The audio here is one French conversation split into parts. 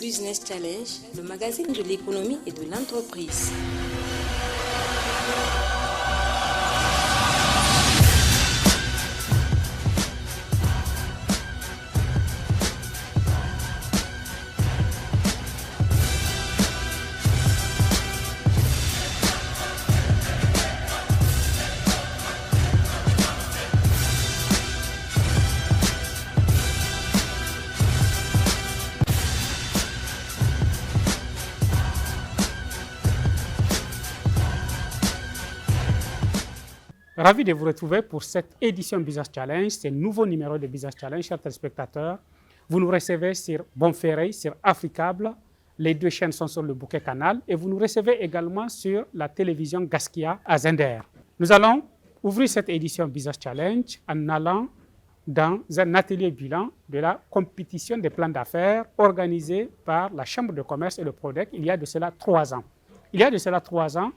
Business Challenge, le magazine de l'économie et de l'entreprise. Ravi de vous retrouver pour cette édition Business Challenge, ce nouveau numéro de Business Challenge, chers téléspectateurs. Vous nous recevez sur Bonferré, sur Africable. Les deux chaînes sont sur le bouquet canal et vous nous recevez également sur la télévision Gaskia à Zender. Nous allons ouvrir cette édition Business Challenge en allant dans un atelier bilan de la compétition des plans d'affaires organisée par la Chambre de commerce et le PRODEC il y a de cela 3 ans. Il y a de cela 3 ans,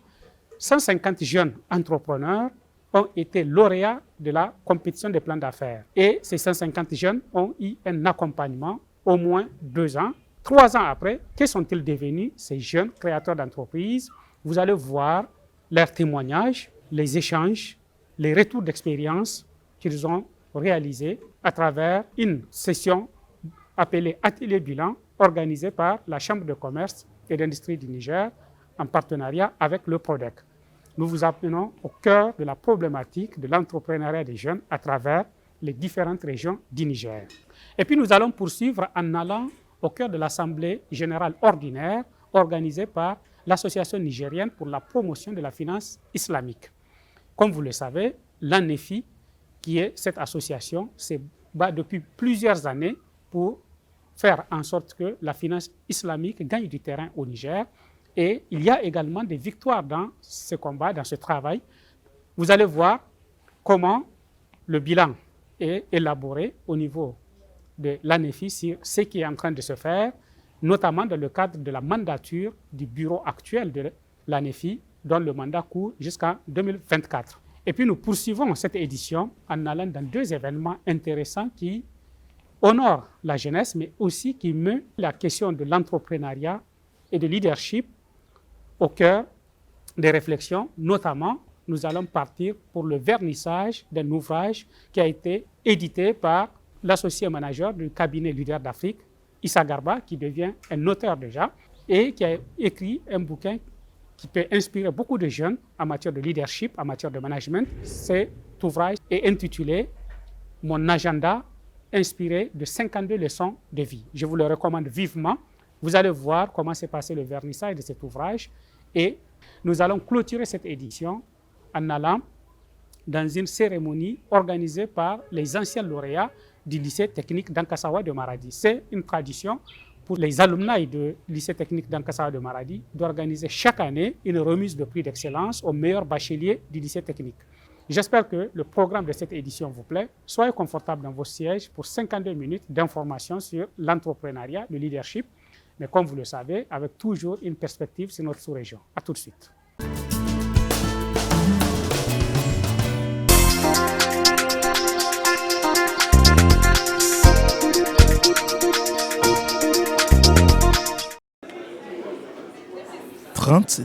150 jeunes entrepreneurs ont été lauréats de la compétition des plans d'affaires. Et ces 150 jeunes ont eu un accompagnement au moins 2 ans. 3 ans après, que sont-ils devenus ces jeunes créateurs d'entreprises? Vous allez voir leurs témoignages, les échanges, les retours d'expérience qu'ils ont réalisés à travers une session appelée Atelier Bilan organisée par la Chambre de commerce et d'industrie du Niger en partenariat avec le PRODEC. Nous vous appelons au cœur de la problématique de l'entrepreneuriat des jeunes à travers les différentes régions du Niger. Et puis nous allons poursuivre en allant au cœur de l'Assemblée générale ordinaire organisée par l'Association nigérienne pour la promotion de la finance islamique. Comme vous le savez, l'ANEFI, qui est cette association, se bat depuis plusieurs années pour faire en sorte que la finance islamique gagne du terrain au Niger. Et il y a également des victoires dans ce combat, dans ce travail. Vous allez voir comment le bilan est élaboré au niveau de l'ANEFI sur ce qui est en train de se faire, notamment dans le cadre de la mandature du bureau actuel de l'ANEFI, dont le mandat court jusqu'en 2024. Et puis nous poursuivons cette édition en allant dans 2 événements intéressants qui honorent la jeunesse, mais aussi qui mettent la question de l'entrepreneuriat et de leadership au cœur des réflexions. Notamment, nous allons partir pour le vernissage d'un ouvrage qui a été édité par l'associé manager du cabinet Leader d'Afrique, Issa Garba, qui devient un auteur déjà, et qui a écrit un bouquin qui peut inspirer beaucoup de jeunes en matière de leadership, en matière de management. Cet ouvrage est intitulé « Mon agenda inspiré de 52 leçons de vie ». Je vous le recommande vivement. Vous allez voir comment s'est passé le vernissage de cet ouvrage et nous allons clôturer cette édition en allant dans une cérémonie organisée par les anciens lauréats du lycée technique d'Ankassawa de Maradi. C'est une tradition pour les alumni du lycée technique d'Ankassawa de Maradi d'organiser chaque année une remise de prix d'excellence aux meilleurs bacheliers du lycée technique. J'espère que le programme de cette édition vous plaît. Soyez confortables dans vos sièges pour 52 minutes d'information sur l'entrepreneuriat, le leadership, mais comme vous le savez, avec toujours une perspective sur notre sous-région. À tout de suite.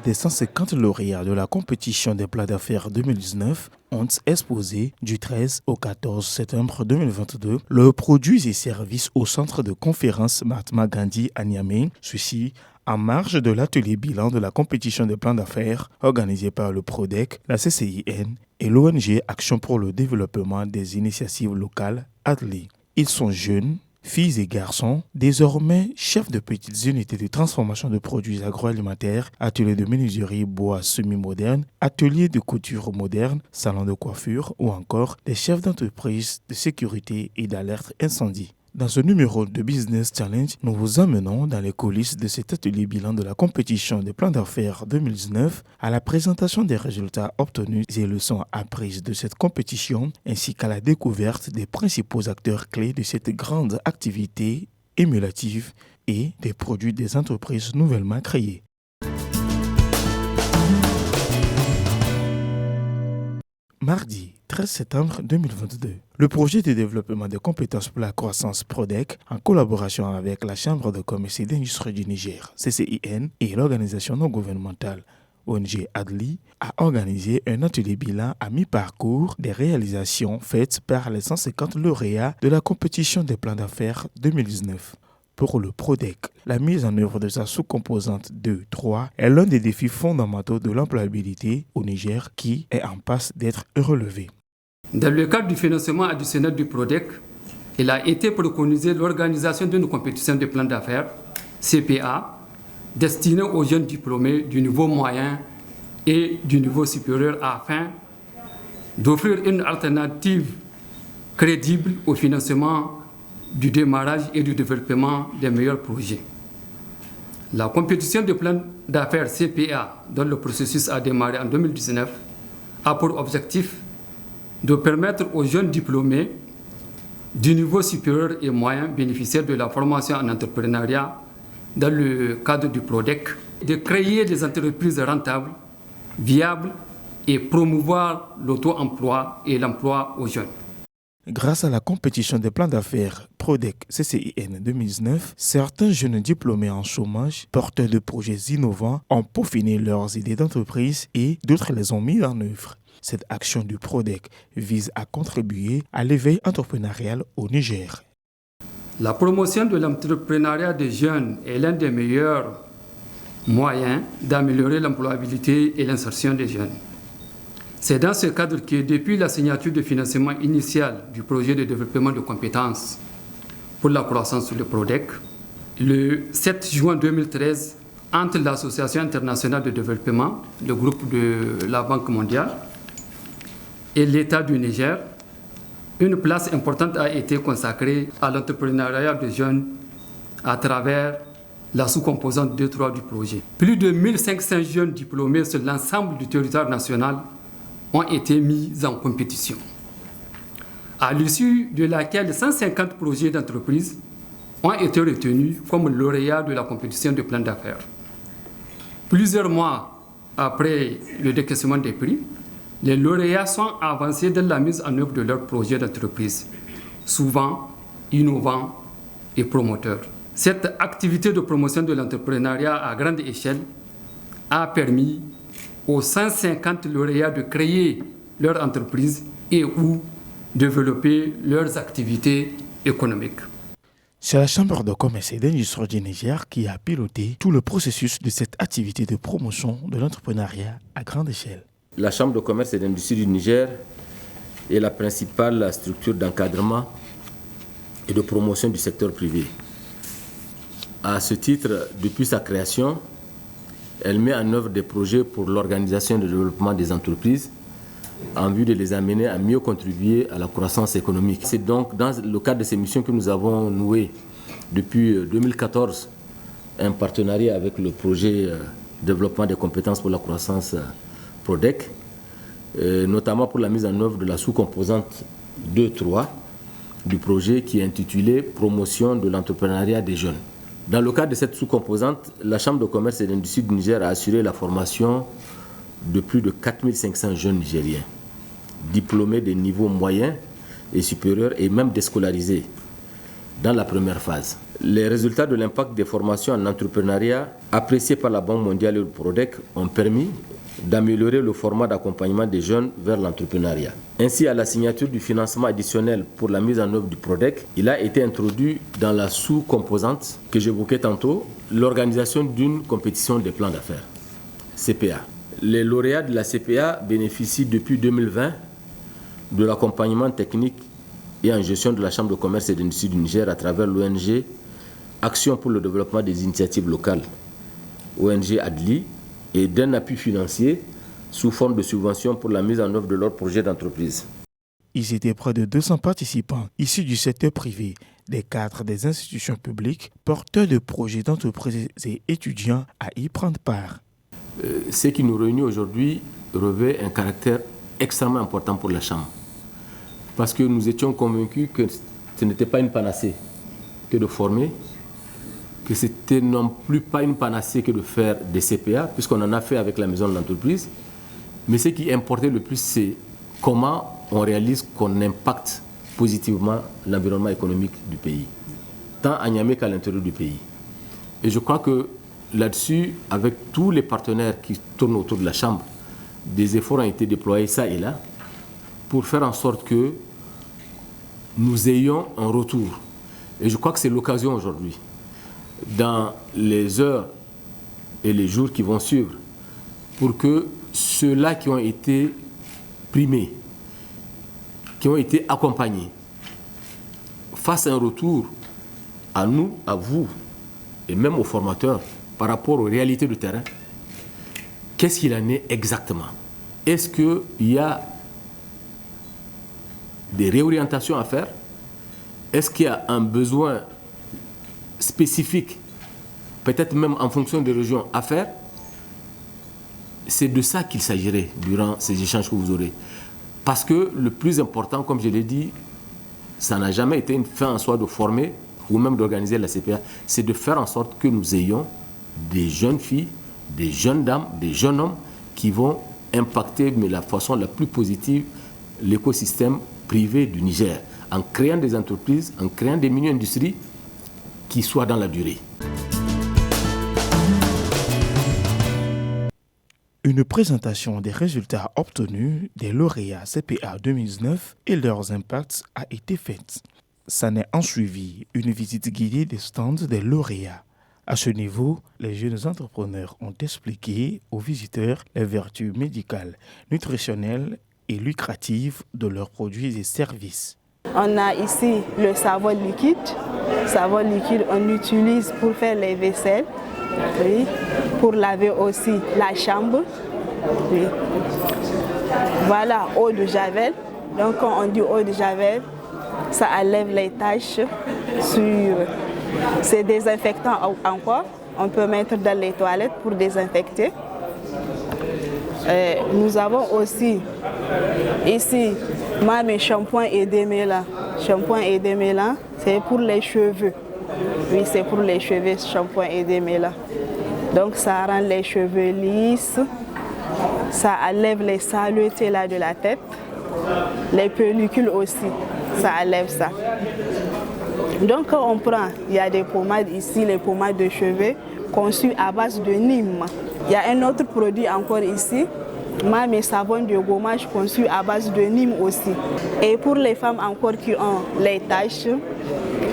Des 150 lauréats de la compétition des plans d'affaires 2019 ont exposé du 13 au 14 septembre 2022 leurs produits et services au centre de conférence Mahatma Gandhi à Niamey. Ceci en marge de l'atelier bilan de la compétition des plans d'affaires organisé par le PRODEC, la CCIN et l'ONG Action pour le développement des initiatives locales ADLI. Ils sont jeunes, filles et garçons, désormais chefs de petites unités de transformation de produits agroalimentaires, ateliers de menuiserie bois semi-moderne, ateliers de couture moderne, salons de coiffure ou encore des chefs d'entreprise de sécurité et d'alerte incendie. Dans ce numéro de Business Challenge, nous vous emmenons dans les coulisses de cet atelier bilan de la compétition des plans d'affaires 2019 à la présentation des résultats obtenus et leçons apprises de cette compétition ainsi qu'à la découverte des principaux acteurs clés de cette grande activité émulative et des produits des entreprises nouvellement créées. Mardi 13 septembre 2022. Le projet de développement des compétences pour la croissance PRODEC, en collaboration avec la Chambre de commerce et d'industrie du Niger, CCIN, et l'organisation non gouvernementale ONG ADLI, a organisé un atelier bilan à mi-parcours des réalisations faites par les 150 lauréats de la compétition des plans d'affaires 2019. Pour le PRODEC, la mise en œuvre de sa sous-composante 2-3 est l'un des défis fondamentaux de l'employabilité au Niger qui est en passe d'être relevé. Dans le cadre du financement additionnel du PRODEC, il a été préconisé l'organisation d'une compétition de plans d'affaires, CPA, destinée aux jeunes diplômés du niveau moyen et du niveau supérieur afin d'offrir une alternative crédible au financement du démarrage et du développement des meilleurs projets. La compétition de plans d'affaires CPA, dont le processus a démarré en 2019, a pour objectif de permettre aux jeunes diplômés du niveau supérieur et moyen bénéficiaires de la formation en entrepreneuriat dans le cadre du PRODEC de créer des entreprises rentables, viables et promouvoir l'auto-emploi et l'emploi aux jeunes. Grâce à la compétition des plans d'affaires PRODEC CCIN 2019, certains jeunes diplômés en chômage, porteurs de projets innovants, ont peaufiné leurs idées d'entreprise et d'autres les ont mis en œuvre. Cette action du PRODEC vise à contribuer à l'éveil entrepreneurial au Niger. La promotion de l'entrepreneuriat des jeunes est l'un des meilleurs moyens d'améliorer l'employabilité et l'insertion des jeunes. C'est dans ce cadre que, depuis la signature de financement initial du projet de développement de compétences pour la croissance du PRODEC, le 7 juin 2013, entre l'Association internationale de développement, le groupe de la Banque mondiale, et l'État du Niger, une place importante a été consacrée à l'entrepreneuriat des jeunes à travers la sous-composante 2-3 du projet. Plus de 1500 jeunes diplômés sur l'ensemble du territoire national ont été mis en compétition, à l'issue de laquelle 150 projets d'entreprise ont été retenus comme lauréats de la compétition de plans d'affaires. Plusieurs mois après le décaissement des prix, les lauréats sont avancés dans la mise en œuvre de leurs projets d'entreprise, souvent innovants et promoteurs. Cette activité de promotion de l'entrepreneuriat à grande échelle a permis aux 150 lauréats de créer leur entreprise et ou développer leurs activités économiques. C'est la Chambre de commerce et d'industrie du Niger qui a piloté tout le processus de cette activité de promotion de l'entrepreneuriat à grande échelle. La Chambre de commerce et d'industrie du Niger est la principale structure d'encadrement et de promotion du secteur privé. À ce titre, depuis sa création, elle met en œuvre des projets pour l'organisation et le développement des entreprises en vue de les amener à mieux contribuer à la croissance économique. C'est donc dans le cadre de ces missions que nous avons noué depuis 2014 un partenariat avec le projet développement des compétences pour la croissance PRODEC, notamment pour la mise en œuvre de la sous-composante 2-3 du projet qui est intitulé « Promotion de l'entrepreneuriat des jeunes ». Dans le cadre de cette sous-composante, la Chambre de commerce et d'industrie du Niger a assuré la formation de plus de 4500 jeunes Nigériens, diplômés des niveaux moyens et supérieurs et même déscolarisés dans la première phase. Les résultats de l'impact des formations en entrepreneuriat appréciés par la Banque mondiale et le PRODEC ont permis d'améliorer le format d'accompagnement des jeunes vers l'entrepreneuriat. Ainsi, à la signature du financement additionnel pour la mise en œuvre du PRODEC, il a été introduit dans la sous-composante que j'évoquais tantôt, l'organisation d'une compétition des plans d'affaires, CPA. Les lauréats de la CPA bénéficient depuis 2020 de l'accompagnement technique et en gestion de la Chambre de commerce et d'industrie du Niger à travers l'ONG Action pour le développement des initiatives locales, ONG ADLI, et d'un appui financier sous forme de subventions pour la mise en œuvre de leurs projets d'entreprise. Ils étaient près de 200 participants issus du secteur privé, des cadres des institutions publiques, porteurs de projets d'entreprise et étudiants à y prendre part. Ce qui nous réunit aujourd'hui revêt un caractère extrêmement important pour la Chambre. Parce que nous étions convaincus que ce n'était pas une panacée que de former, que c'était non plus pas une panacée que de faire des CPA, puisqu'on en a fait avec la maison de l'entreprise. Mais ce qui importait le plus, c'est comment on réalise qu'on impacte positivement l'environnement économique du pays, tant à Niamey qu'à l'intérieur du pays. Et je crois que là-dessus, avec tous les partenaires qui tournent autour de la Chambre, des efforts ont été déployés ça et là pour faire en sorte que nous ayons un retour. Et je crois que c'est l'occasion aujourd'hui, dans les heures et les jours qui vont suivre, pour que ceux-là qui ont été primés, qui ont été accompagnés, fassent un retour à nous, à vous, et même aux formateurs, par rapport aux réalités du terrain. Qu'est-ce qu'il en est exactement? Est-ce qu'il y a des réorientations à faire? Est-ce qu'il y a un besoin spécifique, peut-être même en fonction des régions, à faire? C'est de ça qu'il s'agirait durant ces échanges que vous aurez. Parce que le plus important, comme je l'ai dit, ça n'a jamais été une fin en soi de former ou même d'organiser la CPA, c'est de faire en sorte que nous ayons des jeunes filles, des jeunes dames, des jeunes hommes qui vont impacter, mais la façon la plus positive, l'écosystème privé du Niger, en créant des entreprises, en créant des mini-industries qui soient dans la durée. Une présentation des résultats obtenus des lauréats CPA 2019 et leurs impacts a été faite. S'en est en suivi une visite guidée des stands des lauréats. À ce niveau, les jeunes entrepreneurs ont expliqué aux visiteurs les vertus médicales, nutritionnelles et lucratives de leurs produits et services. On a ici le savon liquide. Savon liquide, on l'utilise pour faire les vaisselles, oui, pour laver aussi la chambre. Oui. Voilà, eau de javel. Donc quand on dit eau de javel, ça enlève les taches sur... C'est désinfectant encore. On peut mettre dans les toilettes pour désinfecter. Nous avons aussi ici mes shampoings et démêlants. Shampoing et démêlants, c'est pour les cheveux. Oui, c'est pour les cheveux, shampoing et démêlants. Donc ça rend les cheveux lisses, ça enlève les saletés là de la tête, les pellicules aussi, ça enlève ça. Donc quand on prend, il y a des pommades ici, les pommades de cheveux conçues à base de Nîmes. Il y a un autre produit encore ici, mes savons de gommage conçus à base de Nîmes aussi. Et pour les femmes encore qui ont les taches,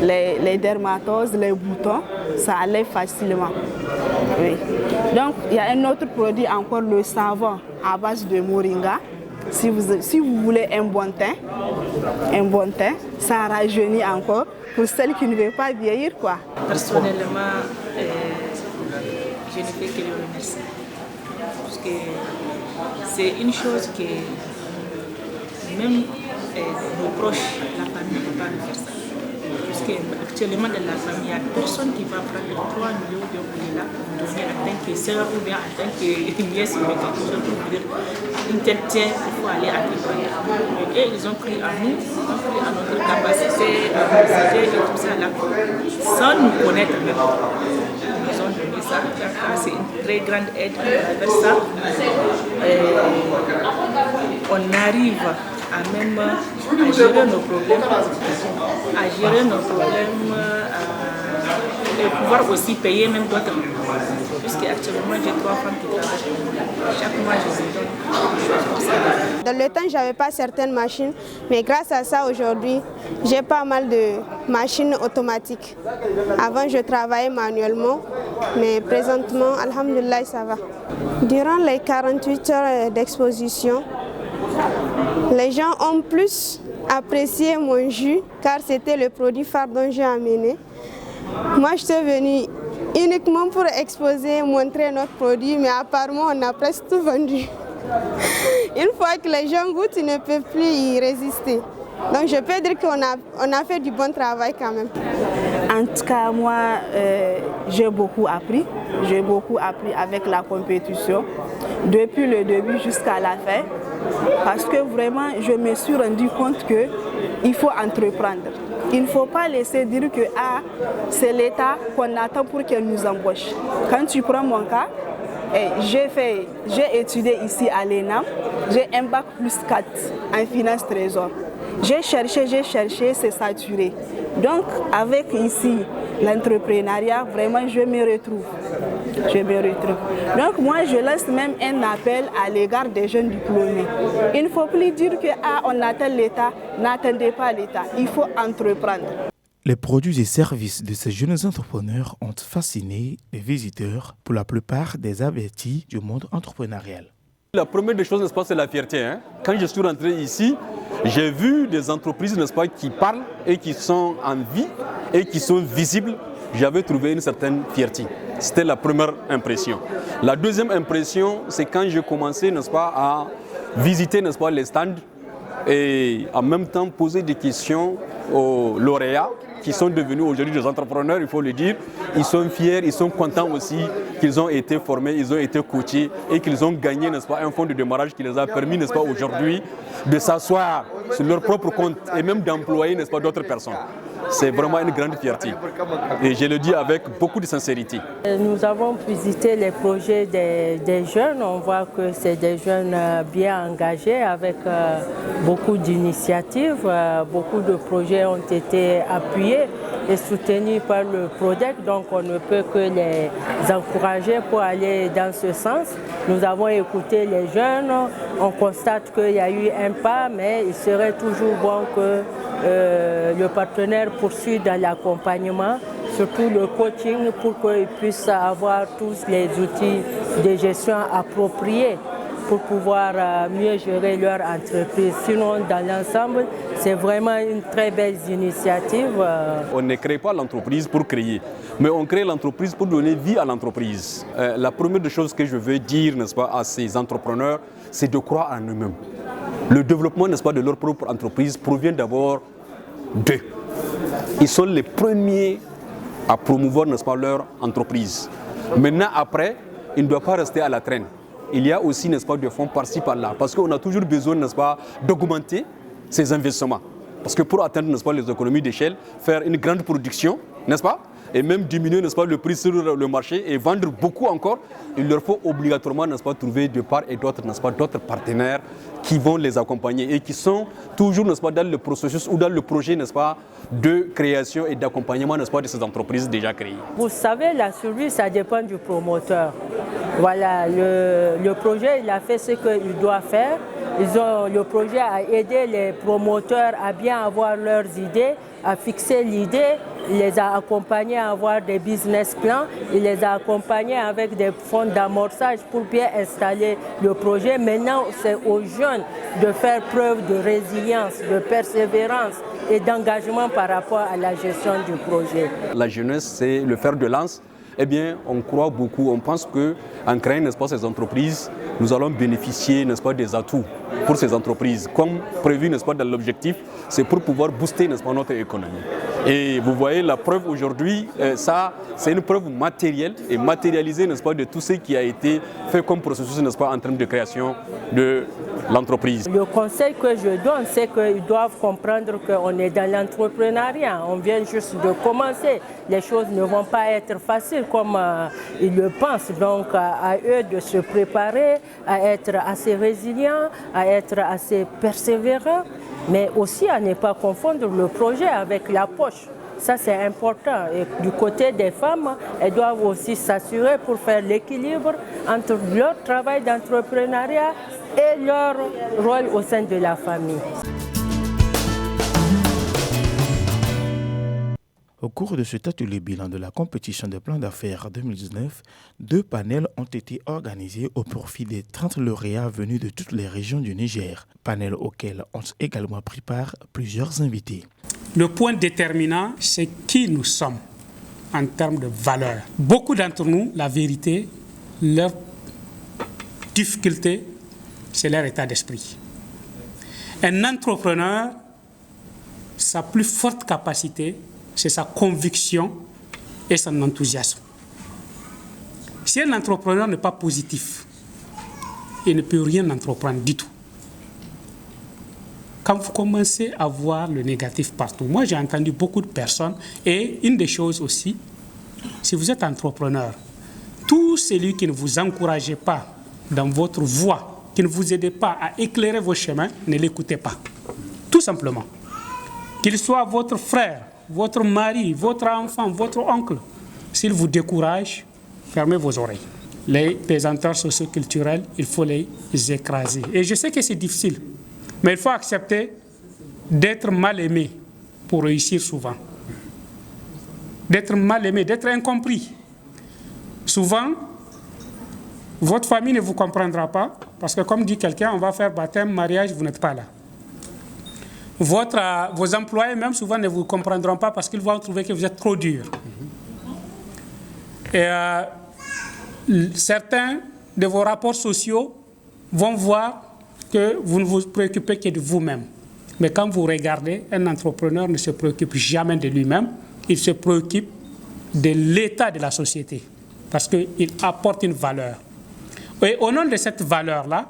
les dermatoses, les boutons, ça enlève facilement. Oui. Donc il y a un autre produit encore, le savon à base de moringa. Si vous voulez un bon teint, ça rajeunit encore pour celles qui ne veulent pas vieillir, quoi. Personnellement, je ne fais que le remercier. Parce que c'est une chose que même nos proches, la famille ne peut pas nous faire ça. Parce qu'actuellement dans la famille, il n'y a personne qui va prendre 3 millions d'euros là pour donner en tant que sœur ou bien en tant que nièce ou quelque chose pour dire une telle tiens, il faut aller à l'école. Et ils ont pris à nous, ils ont pris à notre capacité, à nos idées et tout ça là, sans nous connaître même. Ils nous ont donné ça, c'est une très grande aide vers ça. On arrive à même à gérer nos problèmes, et pouvoir aussi payer même d'autres. Puisque actuellement j'ai 3 femmes qui travaillent. Chaque mois je me donne. Dans le temps, je n'avais pas certaines machines, mais grâce à ça aujourd'hui, j'ai pas mal de machines automatiques. Avant, je travaillais manuellement, mais présentement, alhamdoulilah, ça va. Durant les 48 heures d'exposition, les gens ont plus apprécié mon jus car c'était le produit phare dont j'ai amené. Moi, je suis venue uniquement pour exposer, montrer notre produit, mais apparemment, on a presque tout vendu. Une fois que les gens goûtent, ils ne peuvent plus y résister. Donc, je peux dire qu'on a fait du bon travail quand même. En tout cas, moi, j'ai beaucoup appris. J'ai beaucoup appris avec la compétition, depuis le début jusqu'à la fin. Parce que vraiment, je me suis rendu compte qu'il faut entreprendre. Il ne faut pas laisser dire que c'est l'État qu'on attend pour qu'elle nous embauche. Quand tu prends mon cas, j'ai étudié ici à l'ENAM, j'ai un bac plus 4 en finance trésor. J'ai cherché, c'est saturé. Donc avec ici l'entrepreneuriat, vraiment je me retrouve. Donc moi je lance même un appel à l'égard des jeunes diplômés. Il ne faut plus dire que on attend l'État, n'attendez pas l'État, il faut entreprendre. Les produits et services de ces jeunes entrepreneurs ont fasciné les visiteurs, pour la plupart des avertis du monde entrepreneurial. La première des choses, n'est-ce pas, c'est la fierté. Quand je suis rentré ici, j'ai vu des entreprises, n'est-ce pas, qui parlent et qui sont en vie et qui sont visibles. J'avais trouvé une certaine fierté. C'était la première impression. La deuxième impression, c'est quand j'ai commencé, n'est-ce pas, à visiter, n'est-ce pas, les stands et en même temps poser des questions aux lauréats qui sont devenus aujourd'hui des entrepreneurs, il faut le dire. Ils sont fiers, ils sont contents aussi qu'ils ont été formés, ils ont été coachés et qu'ils ont gagné, n'est-ce pas, un fonds de démarrage qui les a permis, n'est-ce pas, aujourd'hui de s'asseoir sur leur propre compte et même d'employer, n'est-ce pas, d'autres personnes. C'est vraiment une grande fierté et je le dis avec beaucoup de sincérité. Nous avons visité les projets des jeunes. On voit que c'est des jeunes bien engagés avec beaucoup d'initiatives. Beaucoup de projets ont été appuyés et soutenus par le PRODEC. Donc on ne peut que les encourager pour aller dans ce sens. Nous avons écouté les jeunes. On constate qu'il y a eu un pas, mais il serait toujours bon que le partenaire poursuit dans l'accompagnement, surtout le coaching, pour qu'ils puissent avoir tous les outils de gestion appropriés pour pouvoir mieux gérer leur entreprise. Sinon, dans l'ensemble, c'est vraiment une très belle initiative. On ne crée pas l'entreprise pour créer, mais on crée l'entreprise pour donner vie à l'entreprise. La première des choses que je veux dire, n'est-ce pas, à ces entrepreneurs, c'est de croire en eux-mêmes. Le développement, n'est-ce pas, de leur propre entreprise provient d'abord d'eux. Ils sont les premiers à promouvoir, n'est-ce pas, leur entreprise. Maintenant, après, ils ne doivent pas rester à la traîne. Il y a aussi, n'est-ce pas, des fonds par-ci, par-là. Parce qu'on a toujours besoin, n'est-ce pas, d'augmenter ces investissements. Parce que pour atteindre, n'est-ce pas, les économies d'échelle, faire une grande production, n'est-ce pas, et même diminuer, n'est-ce pas, le prix sur le marché et vendre beaucoup encore, il leur faut obligatoirement, n'est-ce pas, trouver de part et d'autre, n'est-ce pas, d'autres partenaires qui vont les accompagner et qui sont toujours, n'est-ce pas, dans le processus ou dans le projet, n'est-ce pas, de création et d'accompagnement, n'est-ce pas, de ces entreprises déjà créées. Vous savez, la survie, ça dépend du promoteur. Voilà, le projet, il a fait ce qu'il doit faire. Le projet a aidé les promoteurs à bien avoir leurs idées, à fixer l'idée. Il les a accompagnés à avoir des business plans. Il les a accompagnés avec des fonds d'amorçage pour bien installer le projet. Maintenant, c'est aux jeunes de faire preuve de résilience, de persévérance et d'engagement par rapport à la gestion du projet. La jeunesse, c'est le fer de lance. Eh bien, on croit beaucoup, on pense qu'en créant, n'est-ce pas, ces entreprises, nous allons bénéficier, n'est-ce pas, des atouts pour ces entreprises. Comme prévu, n'est-ce pas, dans l'objectif, c'est pour pouvoir booster, n'est-ce pas, notre économie. Et vous voyez, la preuve aujourd'hui, ça, c'est une preuve matérielle et matérialisée, n'est-ce pas, de tout ce qui a été fait comme processus, n'est-ce pas, en termes de création de l'entreprise. Le conseil que je donne, c'est qu'ils doivent comprendre qu'on est dans l'entrepreneuriat. On vient juste de commencer. Les choses ne vont pas être faciles comme ils le pensent. Donc, à eux de se préparer, à être assez résilients, à être assez persévérants, mais aussi à ne pas confondre le projet avec la poche. Ça, c'est important. Et du côté des femmes, elles doivent aussi s'assurer pour faire l'équilibre entre leur travail d'entrepreneuriat et leur rôle au sein de la famille. Au cours de cet atelier bilan de la compétition des plans d'affaires 2019, 2 panels ont été organisés au profit des 30 lauréats venus de toutes les régions du Niger, panels auxquels ont également pris part plusieurs invités. Le point déterminant, c'est qui nous sommes en termes de valeurs. Beaucoup d'entre nous, la vérité, leur difficulté, c'est leur état d'esprit. Un entrepreneur, sa plus forte capacité, c'est sa conviction et son enthousiasme. Si un entrepreneur n'est pas positif, il ne peut rien entreprendre du tout. Quand vous commencez à voir le négatif partout, moi j'ai entendu beaucoup de personnes, et une des choses aussi, si vous êtes entrepreneur, tout celui qui ne vous encourageait pas dans votre voie, qui ne vous aidait pas à éclairer vos chemins, ne l'écoutez pas. Tout simplement. Qu'il soit votre frère, votre mari, votre enfant, votre oncle, s'il vous décourage, fermez vos oreilles. Les pesanteurs socioculturels, il faut les écraser. Et je sais que c'est difficile, mais il faut accepter d'être mal aimé pour réussir souvent. D'être mal aimé, d'être incompris. Souvent, votre famille ne vous comprendra pas, parce que comme dit quelqu'un, on va faire baptême, mariage, vous n'êtes pas là. Vos employés même souvent ne vous comprendront pas parce qu'ils vont trouver que vous êtes trop dur. Et certains de vos rapports sociaux vont voir que vous ne vous préoccupez que de vous-même. Mais quand vous regardez, un entrepreneur ne se préoccupe jamais de lui-même, il se préoccupe de l'état de la société, parce qu'il apporte une valeur. Et au nom de cette valeur-là,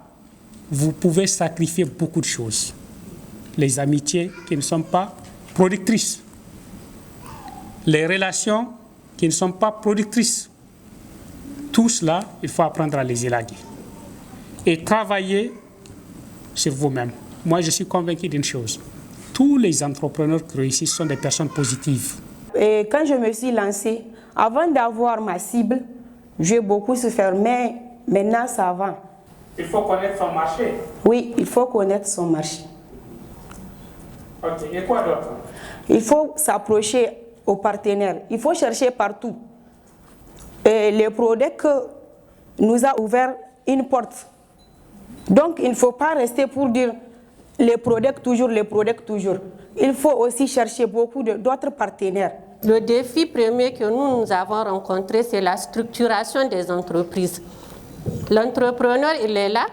vous pouvez sacrifier beaucoup de choses. Les amitiés qui ne sont pas productrices, les relations qui ne sont pas productrices. Tout cela, il faut apprendre à les élaguer et travailler sur vous-même. Moi, je suis convaincu d'une chose. Tous les entrepreneurs qui réussissent sont des personnes positives. Et quand je me suis lancée, avant d'avoir ma cible, j'ai beaucoup souffert, mais maintenant ça va. Il faut connaître son marché. Oui, il faut connaître son marché. Ok, et quoi d'autre? Il faut s'approcher aux partenaires. Il faut chercher partout. Et le PRODEC nous a ouvert une porte. Donc, il ne faut pas rester pour dire les PRODEC toujours, les PRODEC toujours. Il faut aussi chercher beaucoup d'autres partenaires. Le défi premier que nous avons rencontré, c'est la structuration des entreprises. L'entrepreneur, il est là.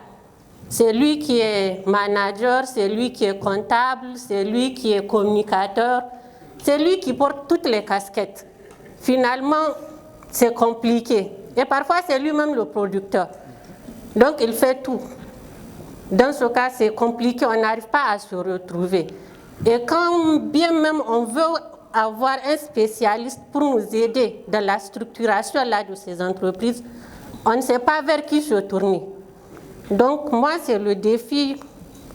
C'est lui qui est manager, c'est lui qui est comptable, c'est lui qui est communicateur, c'est lui qui porte toutes les casquettes. Finalement, c'est compliqué. Et parfois, c'est lui-même le producteur. Donc, il fait tout. Dans ce cas, c'est compliqué, on n'arrive pas à se retrouver. Et quand bien même on veut avoir un spécialiste pour nous aider dans la structuration là, de ces entreprises, on ne sait pas vers qui se tourner. Donc moi, c'est le défi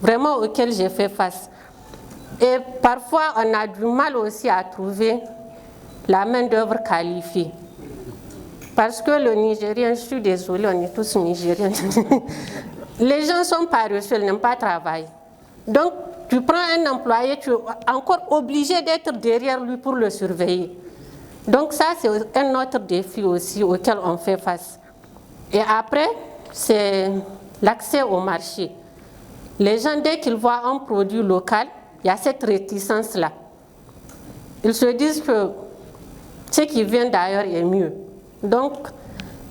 vraiment auquel j'ai fait face. Et parfois, on a du mal aussi à trouver la main-d'œuvre qualifiée. Parce que le Nigérien, je suis désolée, on est tous Nigériens. Les gens sont paresseux, ils n'aiment pas travailler. Donc, tu prends un employé, tu es encore obligé d'être derrière lui pour le surveiller. Donc ça, c'est un autre défi aussi auquel on fait face. Et après, c'est l'accès au marché. Les gens, dès qu'ils voient un produit local, il y a cette réticence-là. Ils se disent que ce qui vient d'ailleurs est mieux. Donc,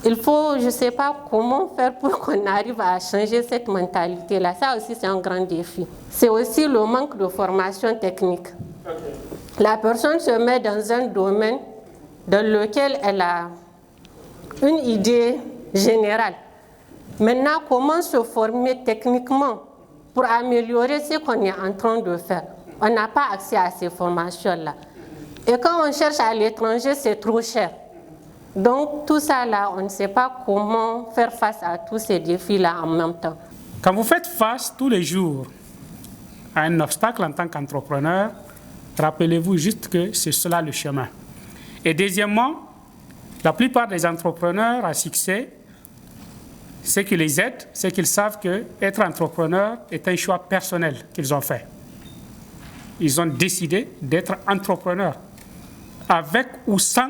il faut, je ne sais pas comment faire pour qu'on arrive à changer cette mentalité-là. Ça aussi, c'est un grand défi. C'est aussi le manque de formation technique. La personne se met dans un domaine dans lequel elle a une idée générale. Maintenant, comment se former techniquement pour améliorer ce qu'on est en train de faire? On n'a pas accès à ces formations-là. Et quand on cherche à l'étranger, c'est trop cher. Donc tout ça là, on ne sait pas comment faire face à tous ces défis-là en même temps. Quand vous faites face tous les jours à un obstacle en tant qu'entrepreneur, rappelez-vous juste que c'est cela le chemin. Et deuxièmement, la plupart des entrepreneurs à succès, ce qui les aide, c'est qu'ils savent qu'être entrepreneur est un choix personnel qu'ils ont fait. Ils ont décidé d'être entrepreneurs, avec ou sans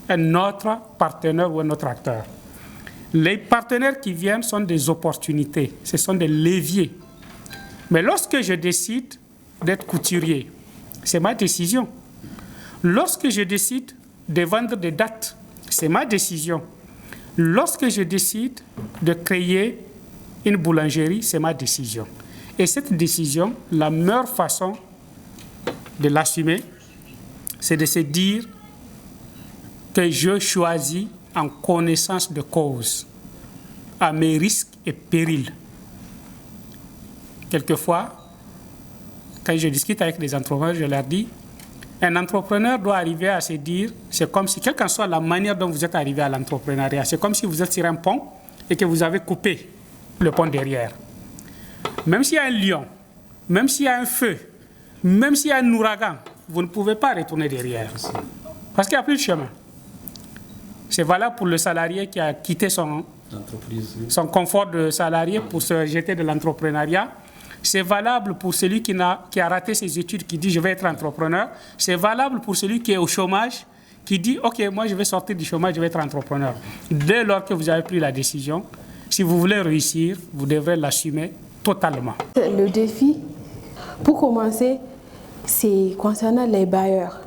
un autre partenaire ou un autre acteur. Les partenaires qui viennent sont des opportunités, ce sont des leviers. Mais lorsque je décide d'être couturier, c'est ma décision. Lorsque je décide de vendre des dates, c'est ma décision. Lorsque je décide de créer une boulangerie, c'est ma décision. Et cette décision, la meilleure façon de l'assumer, c'est de se dire que je choisis en connaissance de cause, à mes risques et périls. Quelquefois, quand je discute avec des entrepreneurs, je leur dis, Un entrepreneur doit arriver à se dire, c'est comme si, quelle que soit la manière dont vous êtes arrivé à l'entrepreneuriat, c'est comme si vous êtes sur un pont et que vous avez coupé le pont derrière. Même s'il y a un lion, même s'il y a un feu, même s'il y a un ouragan, vous ne pouvez pas retourner derrière. Parce qu'il n'y a plus de chemin. C'est valable pour le salarié qui a quitté son confort de salarié pour se jeter de l'entrepreneuriat. C'est valable pour celui qui a raté ses études, qui dit « je vais être entrepreneur ». C'est valable pour celui qui est au chômage, qui dit « ok, moi je vais sortir du chômage, je vais être entrepreneur ». Dès lors que vous avez pris la décision, si vous voulez réussir, vous devrez l'assumer totalement. Le défi, pour commencer, c'est concernant les bailleurs,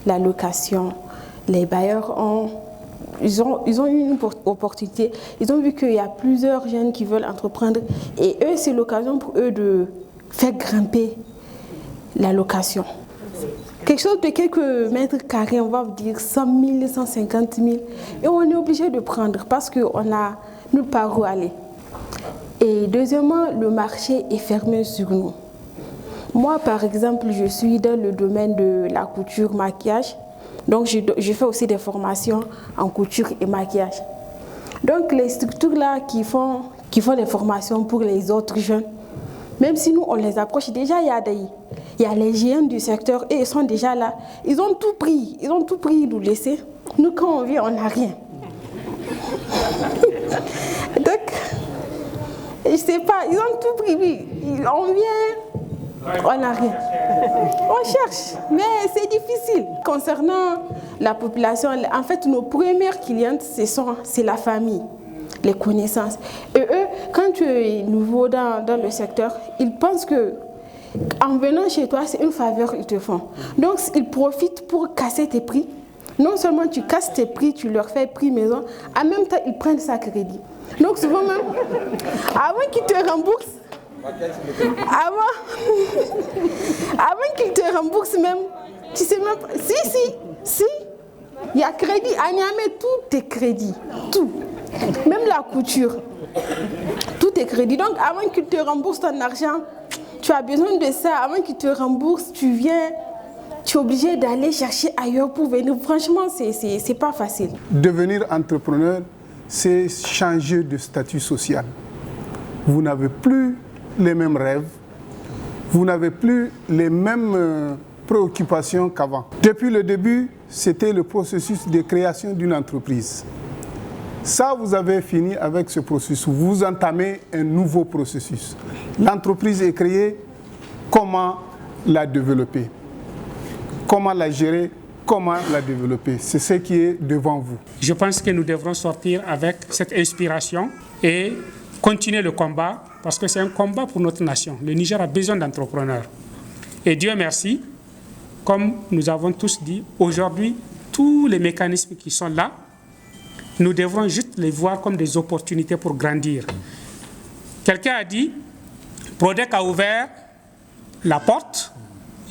la location. Les bailleurs ils ont eu une opportunité, ils ont vu qu'il y a plusieurs jeunes qui veulent entreprendre et eux, c'est l'occasion pour eux de faire grimper la location. Quelque chose de quelques mètres carrés, on va vous dire 100 000, 150 000 et on est obligé de prendre parce qu'on n'a nulle part où aller. Et deuxièmement, le marché est fermé sur nous. Moi, par exemple, je suis dans le domaine de la couture, maquillage. Donc, je fais aussi des formations en couture et maquillage. Donc, les structures-là qui font des formations pour les autres jeunes, même si nous, on les approche, déjà, il y a les géants du secteur et ils sont déjà là. Ils ont tout pris nous laisser. Nous, quand on vient, on n'a rien. Donc, je ne sais pas, ils ont tout pris, oui. On vient, on n'a rien. On cherche, mais c'est difficile. Concernant la population, en fait, nos premières clientes, c'est la famille, les connaissances. Et eux, quand tu es nouveau dans le secteur, ils pensent que en venant chez toi, c'est une faveur qu'ils te font. Donc, ils profitent pour casser tes prix. Non seulement tu casses tes prix, tu leur fais prix maison, en même temps, ils prennent ça crédit. Donc, souvent même, avant qu'ils te remboursent, avant qu'ils te remboursent même, tu sais même pas. Si, il y a crédit. À Niamey, tout est crédit. Tout. Même la couture. Tout est crédit. Donc, avant qu'ils te remboursent ton argent, tu as besoin de ça. Avant qu'ils te remboursent, tu es obligé d'aller chercher ailleurs pour venir. Franchement, c'est pas facile. Devenir entrepreneur, c'est changer de statut social. Vous n'avez plus les mêmes rêves, vous n'avez plus les mêmes préoccupations qu'avant. Depuis le début, c'était le processus de création d'une entreprise. Ça, vous avez fini avec ce processus. Vous entamez un nouveau processus. L'entreprise est créée, comment la développer? Comment la gérer? Comment la développer? C'est ce qui est devant vous. Je pense que nous devrons sortir avec cette inspiration et continuer le combat, parce que c'est un combat pour notre nation. Le Niger a besoin d'entrepreneurs. Et Dieu merci, comme nous avons tous dit, aujourd'hui, tous les mécanismes qui sont là, nous devrons juste les voir comme des opportunités pour grandir. Quelqu'un a dit, Prodec a ouvert la porte,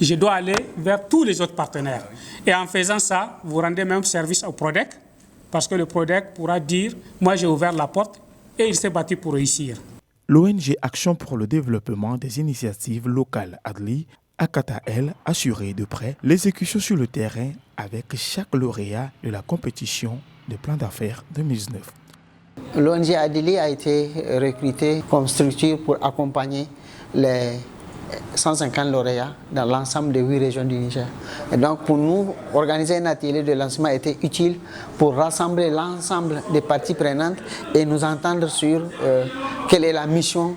je dois aller vers tous les autres partenaires. Et en faisant ça, vous rendez même service au Prodec, parce que le Prodec pourra dire, moi j'ai ouvert la porte, et il s'est battu pour réussir. L'ONG Action pour le développement des initiatives locales ADLI a quant à elle assuré de près l'exécution sur le terrain avec chaque lauréat de la compétition de plan d'affaires 2019. L'ONG ADLI a été recrutée comme structure pour accompagner les 150 lauréats dans l'ensemble des 8 régions du Niger. Et donc pour nous, organiser un atelier de lancement était utile pour rassembler l'ensemble des parties prenantes et nous entendre sur quelle est la mission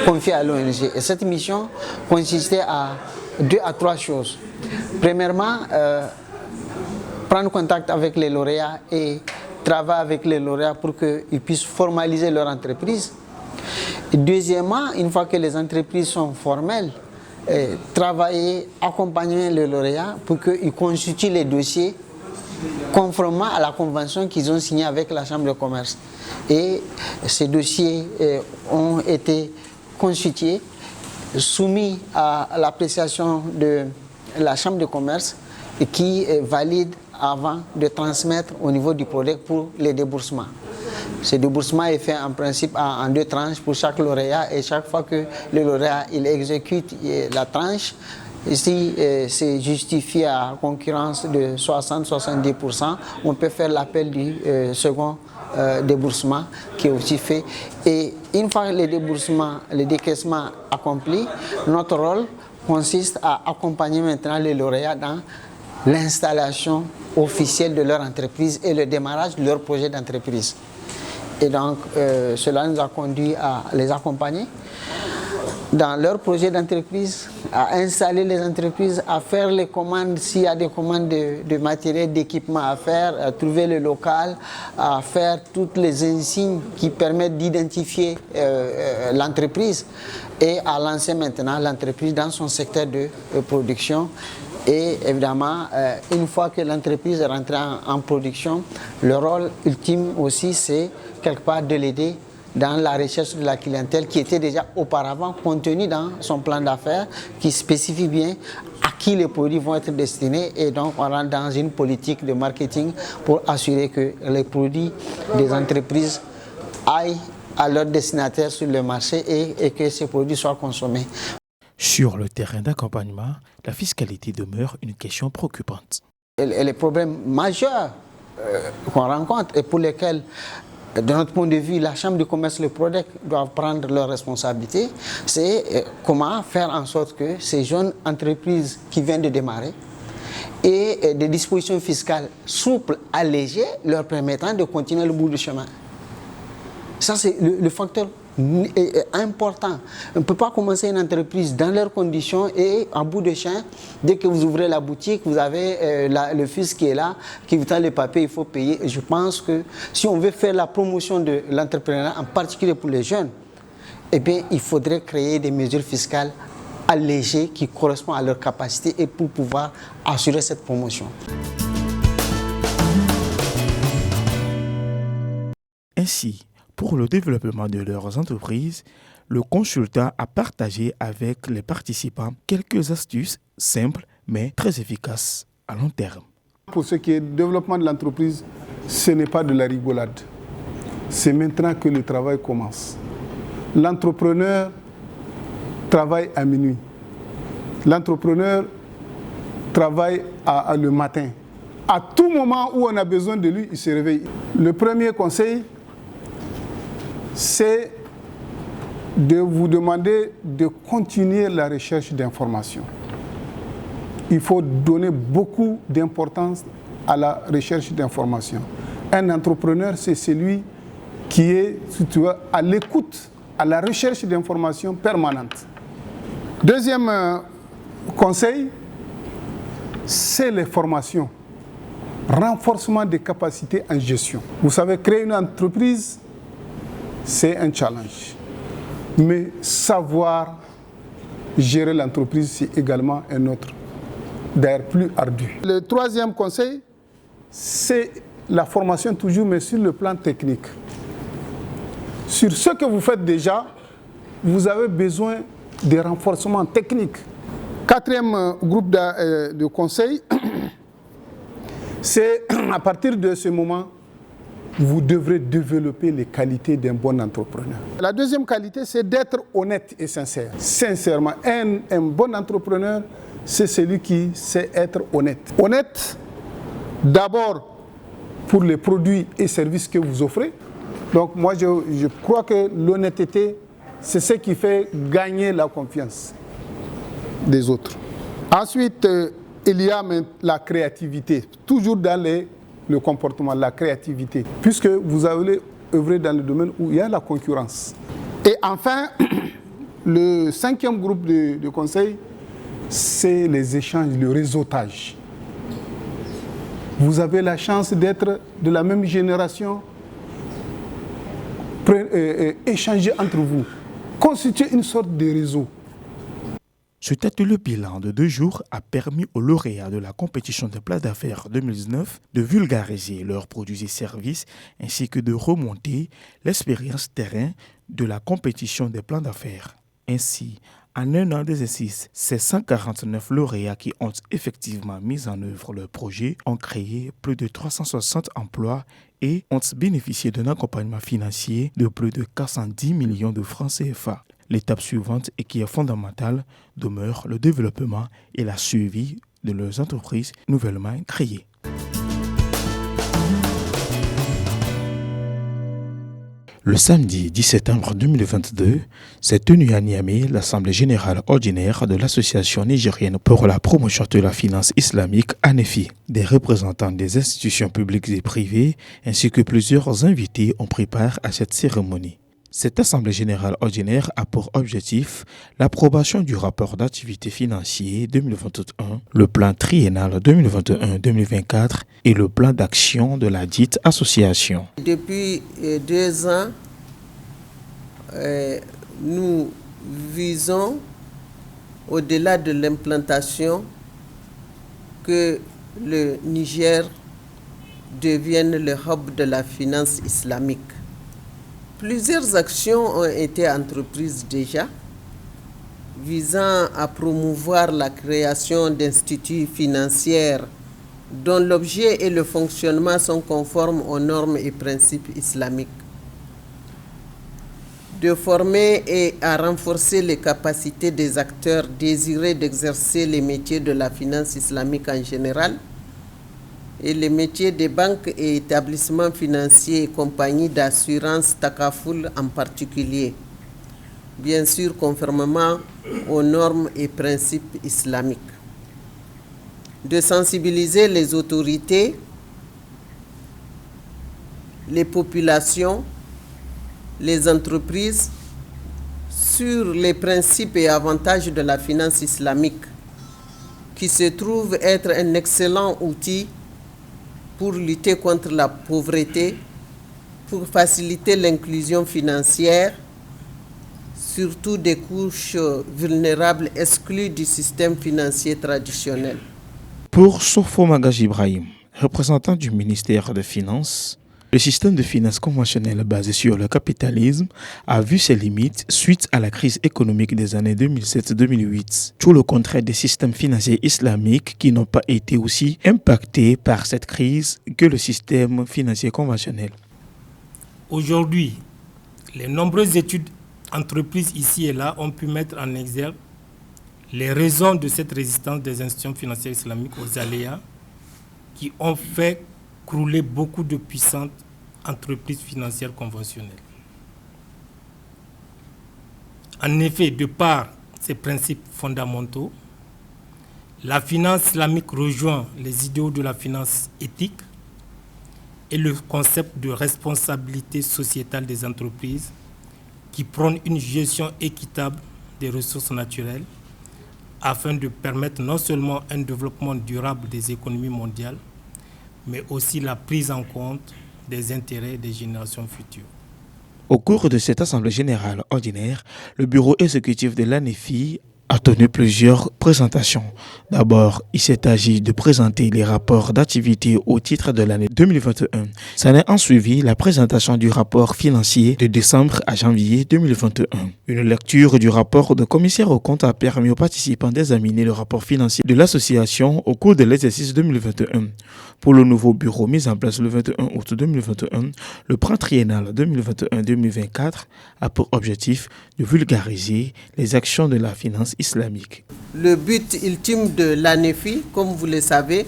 confiée à l'ONG. Et cette mission consistait à 2 à 3 choses. Premièrement, prendre contact avec les lauréats et travailler avec les lauréats pour qu'ils puissent formaliser leur entreprise. Et deuxièmement, une fois que les entreprises sont formelles, travailler, accompagner les lauréats pour qu'ils constituent les dossiers conformément à la convention qu'ils ont signée avec la Chambre de commerce. Et ces dossiers ont été constitués, soumis à l'appréciation de la Chambre de commerce et qui valide avant de transmettre au niveau du Prodec pour les déboursements. Ce déboursement est fait en principe en 2 tranches pour chaque lauréat et chaque fois que le lauréat il exécute la tranche, Si c'est justifié à concurrence de 60-70%, on peut faire l'appel du second déboursement qui est aussi fait. Et une fois le déboursement, le décaissement accompli, notre rôle consiste à accompagner maintenant les lauréats dans l'installation officielle de leur entreprise et le démarrage de leur projet d'entreprise. Et donc, cela nous a conduit à les accompagner dans leur projet d'entreprise, à installer les entreprises, à faire les commandes, s'il y a des commandes de matériel, d'équipement à faire, à trouver le local, à faire toutes les insignes qui permettent d'identifier l'entreprise et à lancer maintenant l'entreprise dans son secteur de production. Et évidemment, une fois que l'entreprise est rentrée en production, le rôle ultime aussi, c'est quelque part de l'aider dans la recherche de la clientèle qui était déjà auparavant contenue dans son plan d'affaires, qui spécifie bien à qui les produits vont être destinés. Et donc, on rentre dans une politique de marketing pour assurer que les produits des entreprises aillent à leur destinataire sur le marché et que ces produits soient consommés. Sur le terrain d'accompagnement, la fiscalité demeure une question préoccupante. Et les problèmes majeurs qu'on rencontre et pour lesquels, de notre point de vue, la Chambre de commerce et le PRODEC doivent prendre leurs responsabilités, c'est comment faire en sorte que ces jeunes entreprises qui viennent de démarrer aient des dispositions fiscales souples, allégées, leur permettant de continuer le bout du chemin. Ça, c'est le facteur important. On ne peut pas commencer une entreprise dans leurs conditions et en bout de champ, dès que vous ouvrez la boutique, vous avez le fisc qui est là, qui vous tend les papiers, il faut payer. Et je pense que si on veut faire la promotion de l'entrepreneuriat, en particulier pour les jeunes, eh bien, il faudrait créer des mesures fiscales allégées qui correspondent à leur capacité et pour pouvoir assurer cette promotion. Ainsi, pour le développement de leurs entreprises, le consultant a partagé avec les participants quelques astuces simples mais très efficaces à long terme. Pour ce qui est du développement de l'entreprise, ce n'est pas de la rigolade. C'est maintenant que le travail commence. L'entrepreneur travaille à minuit. L'entrepreneur travaille le matin. À tout moment où on a besoin de lui, il se réveille. Le premier conseil, c'est de vous demander de continuer la recherche d'informations. Il faut donner beaucoup d'importance à la recherche d'informations. Un entrepreneur, c'est celui qui est, si tu veux, à l'écoute, à la recherche d'informations permanentes. Deuxième conseil, c'est les formations. Renforcement des capacités en gestion. Vous savez, créer une entreprise, c'est un challenge. Mais savoir gérer l'entreprise, c'est également un autre, d'ailleurs plus ardu. Le troisième conseil, c'est la formation toujours, mais sur le plan technique. Sur ce que vous faites déjà, vous avez besoin de renforcement technique. Quatrième groupe de conseils, c'est à partir de ce moment, vous devrez développer les qualités d'un bon entrepreneur. La deuxième qualité, c'est d'être honnête et sincère. Sincèrement, un bon entrepreneur, c'est celui qui sait être honnête. Honnête, d'abord, pour les produits et services que vous offrez. Donc moi, je crois que l'honnêteté, c'est ce qui fait gagner la confiance des autres. Ensuite, il y a la créativité, toujours dans le comportement, la créativité, puisque vous allez œuvrer dans le domaine où il y a la concurrence. Et enfin, le cinquième groupe de conseils, c'est les échanges, le réseautage. Vous avez la chance d'être de la même génération, échanger entre vous, constituer une sorte de réseau. Cet atelier bilan de 2 jours a permis aux lauréats de la compétition des plats d'affaires 2019 de vulgariser leurs produits et services ainsi que de remonter l'expérience terrain de la compétition des plans d'affaires. Ainsi, en un an d'exercice, ces 149 lauréats qui ont effectivement mis en œuvre leur projet ont créé plus de 360 emplois et ont bénéficié d'un accompagnement financier de plus de 410 millions de francs CFA. L'étape suivante, et qui est fondamentale, demeure le développement et la suivi de leurs entreprises nouvellement créées. Le samedi 10 septembre 2022 s'est tenue à Niamey l'Assemblée générale ordinaire de l'Association nigérienne pour la promotion de la finance islamique ANEFI. Des représentants des institutions publiques et privées ainsi que plusieurs invités ont pris part à cette cérémonie. Cette Assemblée générale ordinaire a pour objectif l'approbation du rapport d'activité financier 2021, le plan triennal 2021-2024 et le plan d'action de la dite association. Depuis 2 ans, nous visons, au-delà de l'implantation, que le Niger devienne le hub de la finance islamique. Plusieurs actions ont été entreprises déjà, visant à promouvoir la création d'instituts financiers dont l'objet et le fonctionnement sont conformes aux normes et principes islamiques, de former et à renforcer les capacités des acteurs désirés d'exercer les métiers de la finance islamique en général, et les métiers des banques et établissements financiers et compagnies d'assurance Takaful en particulier, bien sûr conformément aux normes et principes islamiques. De sensibiliser les autorités, les populations, les entreprises sur les principes et avantages de la finance islamique, qui se trouve être un excellent outil pour lutter contre la pauvreté, pour faciliter l'inclusion financière, surtout des couches vulnérables exclues du système financier traditionnel. Pour Sofo Magaj Ibrahim, représentant du ministère des Finances, le système de finances conventionnel basé sur le capitalisme a vu ses limites suite à la crise économique des années 2007-2008. Tout le contraire des systèmes financiers islamiques qui n'ont pas été aussi impactés par cette crise que le système financier conventionnel. Aujourd'hui, les nombreuses études entreprises ici et là ont pu mettre en exergue les raisons de cette résistance des institutions financières islamiques aux aléas qui ont fait crouler beaucoup de puissantes entreprises financières conventionnelles. En effet, de par ces principes fondamentaux, la finance islamique rejoint les idéaux de la finance éthique et le concept de responsabilité sociétale des entreprises qui prône une gestion équitable des ressources naturelles afin de permettre non seulement un développement durable des économies mondiales, mais aussi la prise en compte des intérêts des générations futures. Au cours de cette Assemblée générale ordinaire, le bureau exécutif de l'ANEFI a tenu plusieurs présentations. D'abord, il s'est agi de présenter les rapports d'activité au titre de l'année 2021. Ça n'est en suivi la présentation du rapport financier de décembre à janvier 2021. Une lecture du rapport de commissaire aux comptes a permis aux participants d'examiner le rapport financier de l'association au cours de l'exercice 2021. Pour le nouveau bureau mis en place le 21 août 2021, le plan triennal 2021-2024 a pour objectif de vulgariser les actions de la finance islamique. Le but ultime de l'ANEFI, comme vous le savez,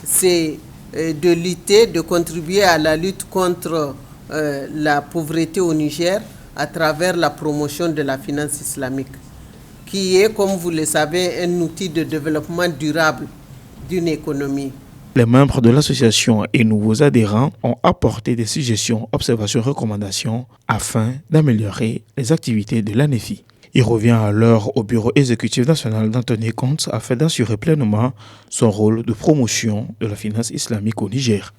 c'est de lutter, de contribuer à la lutte contre la pauvreté au Niger à travers la promotion de la finance islamique, qui est, comme vous le savez, un outil de développement durable d'une économie. Les membres de l'association et nouveaux adhérents ont apporté des suggestions, observations et recommandations afin d'améliorer les activités de l'ANEFI. Il revient alors au Bureau exécutif national d'en tenir compte afin d'assurer pleinement son rôle de promotion de la finance islamique au Niger.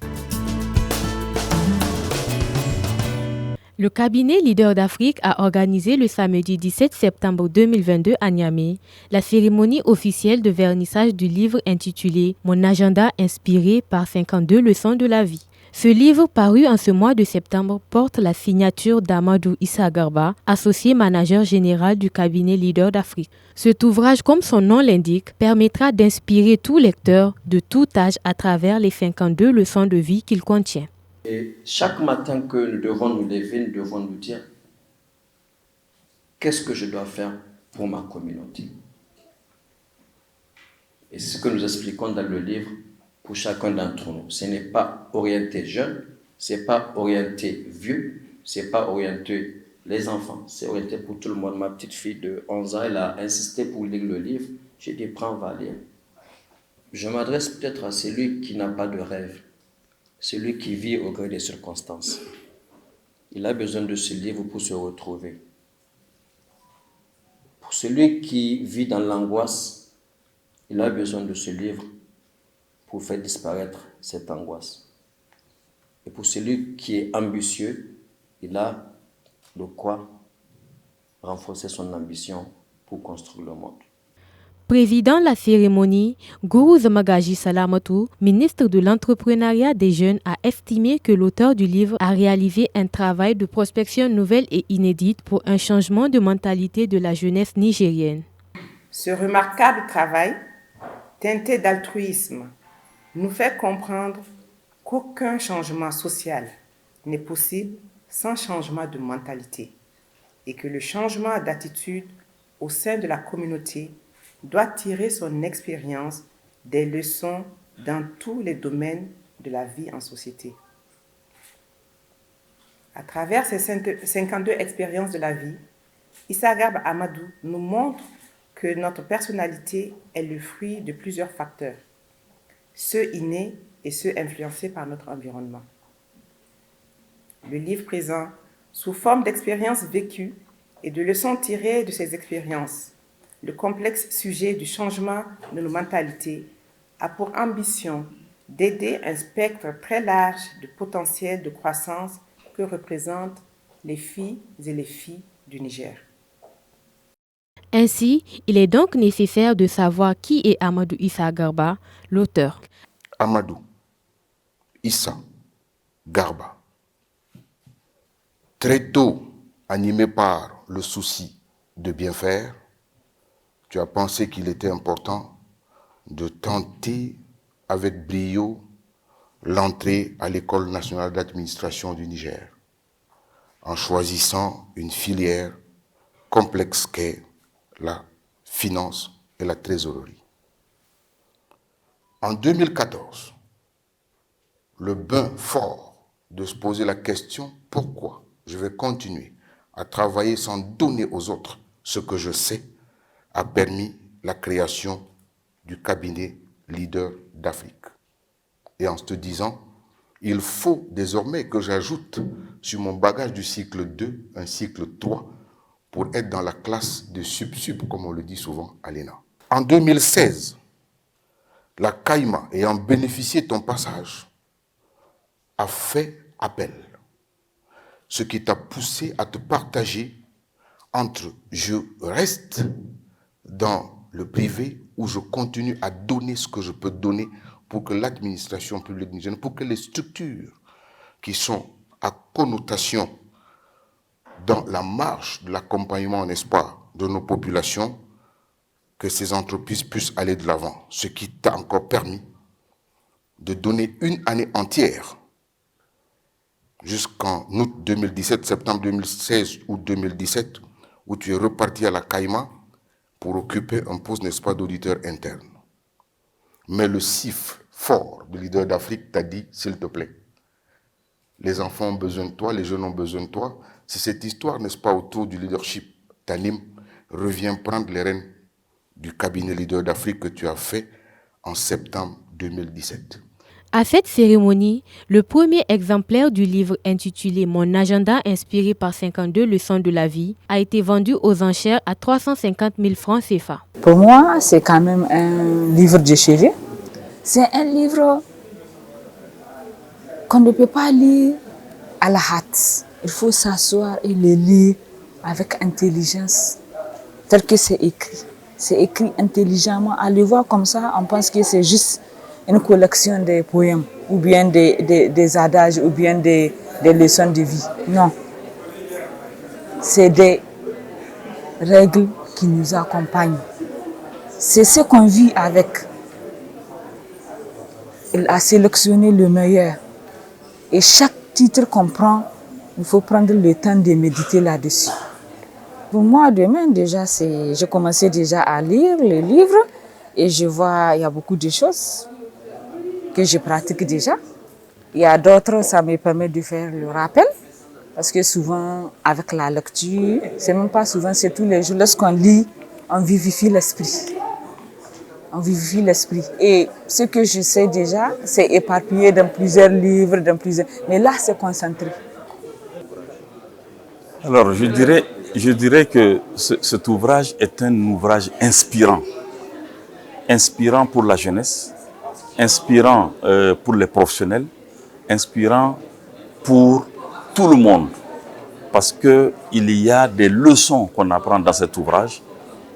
Le cabinet Leader d'Afrique a organisé le samedi 17 septembre 2022 à Niamey la cérémonie officielle de vernissage du livre intitulé « Mon agenda inspiré par 52 leçons de la vie ». Ce livre, paru en ce mois de septembre, porte la signature d'Amadou Issa Garba, associé manager général du cabinet Leader d'Afrique. Cet ouvrage, comme son nom l'indique, permettra d'inspirer tout lecteur de tout âge à travers les 52 leçons de vie qu'il contient. Et chaque matin que nous devons nous lever, nous devons nous dire qu'est-ce que je dois faire pour ma communauté? Et c'est ce que nous expliquons dans le livre pour chacun d'entre nous. Ce n'est pas orienté jeune, ce n'est pas orienté vieux, ce n'est pas orienté les enfants, c'est orienté pour tout le monde. Ma petite fille de 11 ans, elle a insisté pour lire le livre. J'ai dit, prends, va lire. Je m'adresse peut-être à celui qui n'a pas de rêve, celui qui vit au gré des circonstances. Il a besoin de ce livre pour se retrouver. Pour celui qui vit dans l'angoisse, il a besoin de ce livre pour faire disparaître cette angoisse. Et pour celui qui est ambitieux, il a de quoi renforcer son ambition pour construire le monde. Président de la cérémonie, Guru Zamagaji Salamatou, ministre de l'entrepreneuriat des jeunes, a estimé que l'auteur du livre a réalisé un travail de prospection nouvelle et inédite pour un changement de mentalité de la jeunesse nigérienne. Ce remarquable travail, teinté d'altruisme, nous fait comprendre qu'aucun changement social n'est possible sans changement de mentalité et que le changement d'attitude au sein de la communauté doit tirer son expérience des leçons dans tous les domaines de la vie en société. À travers ces 52 expériences de la vie, Issa Garba Amadou nous montre que notre personnalité est le fruit de plusieurs facteurs, ceux innés et ceux influencés par notre environnement. Le livre présent, sous forme d'expériences vécues et de leçons tirées de ces expériences, le complexe sujet du changement de nos mentalités a pour ambition d'aider un spectre très large de potentiel de croissance que représentent les filles et les filles du Niger. Ainsi, il est donc nécessaire de savoir qui est Amadou Issa Garba, l'auteur. Amadou Issa Garba. Très tôt, animé par le souci de bien faire, tu as pensé qu'il était important de tenter avec brio l'entrée à l'École nationale d'administration du Niger, en choisissant une filière complexe qu'est la finance et la trésorerie. En 2014, le bain fort de se poser la question « Pourquoi je vais continuer à travailler sans donner aux autres ce que je sais ?» a permis la création du cabinet Leader d'Afrique. Et en te disant, il faut désormais que j'ajoute sur mon bagage du cycle 2 un cycle 3 pour être dans la classe de sub-sub, comme on le dit souvent à l'ENA. En 2016, la CAIMA, ayant bénéficié de ton passage, a fait appel. Ce qui t'a poussé à te partager entre je reste dans le privé où je continue à donner ce que je peux donner pour que l'administration publique nigérienne, pour que les structures qui sont à connotation dans la marche de l'accompagnement, n'est-ce pas, de nos populations, que ces entreprises puissent aller de l'avant. Ce qui t'a encore permis de donner une année entière jusqu'en août 2017, septembre 2016 ou 2017, où tu es reparti à la CAIMA pour occuper un poste, n'est-ce pas, d'auditeur interne. Mais le CIF fort de Leader d'Afrique t'a dit, s'il te plaît, les enfants ont besoin de toi, les jeunes ont besoin de toi. Si cette histoire, n'est-ce pas, autour du leadership t'anime, reviens prendre les rênes du cabinet Leader d'Afrique que tu as fait en septembre 2017. À cette cérémonie, le premier exemplaire du livre intitulé « Mon agenda inspiré par 52 leçons de la vie » a été vendu aux enchères à 350 000 francs CFA. Pour moi, c'est quand même un livre de chevet. C'est un livre qu'on ne peut pas lire à la hâte. Il faut s'asseoir et le lire avec intelligence, tel que c'est écrit. C'est écrit intelligemment. À le voir comme ça, on pense que c'est juste une collection de poèmes, ou bien des adages, ou bien des leçons de vie. Non. C'est des règles qui nous accompagnent. C'est ce qu'on vit avec. Il a sélectionné le meilleur. Et chaque titre qu'on prend, il faut prendre le temps de méditer là-dessus. Pour moi, demain, déjà, j'ai commencé déjà à lire les livres et je vois il y a beaucoup de choses que je pratique déjà. Il y a d'autres, ça me permet de faire le rappel. Parce que souvent, avec la lecture, c'est même pas souvent, c'est tous les jours. Lorsqu'on lit, on vivifie l'esprit. On vivifie l'esprit. Et ce que je sais déjà, c'est éparpillé dans plusieurs livres, mais là, c'est concentré. Alors, je dirais que cet ouvrage est un ouvrage inspirant. Inspirant pour la jeunesse, inspirant pour les professionnels, inspirant pour tout le monde. Parce qu'il y a des leçons qu'on apprend dans cet ouvrage.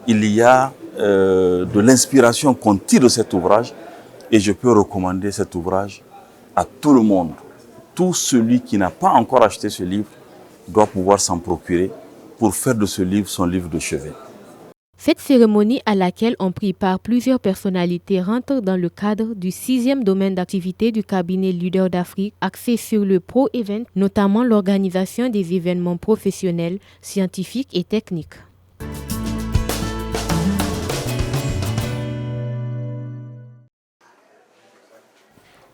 Il y a de l'inspiration qu'on tire de cet ouvrage. Et je peux recommander cet ouvrage à tout le monde. Tout celui qui n'a pas encore acheté ce livre doit pouvoir s'en procurer pour faire de ce livre son livre de chevet. Cette cérémonie à laquelle ont pris part plusieurs personnalités rentre dans le cadre du 6e domaine d'activité du cabinet Leader d'Afrique axé sur le pro-event, notamment l'organisation des événements professionnels, scientifiques et techniques.